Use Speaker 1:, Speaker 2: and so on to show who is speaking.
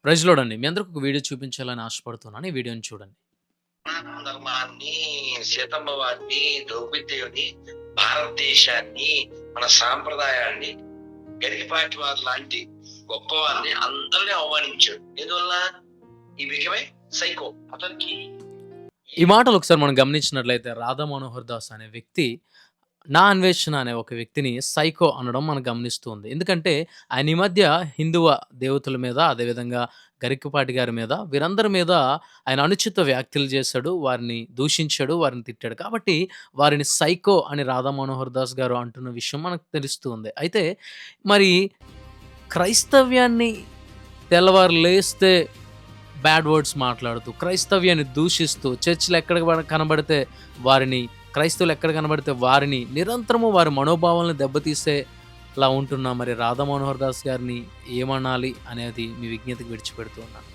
Speaker 1: Praise lord అండి. మీ అందరికి ఒక వీడియో చూపించాలని ఆశపడుతున్నాను. ఈ వీడియోని చూడండి.
Speaker 2: సనాతన ధర్మాన్ని, సీతమ్మ వారిని, ద్రౌపదీదేవిని, భారతదేశాన్ని, మన సాంప్రదాయాన్ని, గరికపాటి వారి లాంటి గొప్ప వారిని అందరినీ అవమానించాడు. ఎందువల్ల? ఈ విషయమై సైకో. అతనికి
Speaker 1: ఈ మాటలు ఒకసారి మనం గమనించినట్లయితే రాధా మనోహర్ దాస్ అనే వ్యక్తి, నా అన్వేషణ అనే ఒక వ్యక్తిని సైకో అనడం మనం గమనిస్తూ ఉంది. ఎందుకంటే ఆయన ఈ మధ్య హిందువ దేవతల మీద, అదేవిధంగా గరికపాటి గారి మీద, వీరందరి మీద ఆయన అనుచిత వ్యాఖ్యలు చేశాడు. వారిని దూషించాడు, వారిని తిట్టాడు. కాబట్టి వారిని సైకో అని రాధా మనోహర్ దాస్ గారు అంటున్న విషయం మనకు తెలుస్తూ ఉంది. అయితే మరి క్రైస్తవ్యాన్ని తెల్లవారు లేస్తే బ్యాడ్ వర్డ్స్ మాట్లాడుతూ, క్రైస్తవ్యాన్ని దూషిస్తూ, చర్చిలు ఎక్కడ కనబడితే వారిని, క్రైస్తవులు ఎక్కడ కనబడితే వారిని నిరంతరము వారి మనోభావాలను దెబ్బతీసేలా ఉంటున్న మరి రాధా మనోహర్ దాస్ గారిని ఏమనాలి అనేది మీ విజ్ఞతకు విడిచిపెడుతూ ఉన్నాను.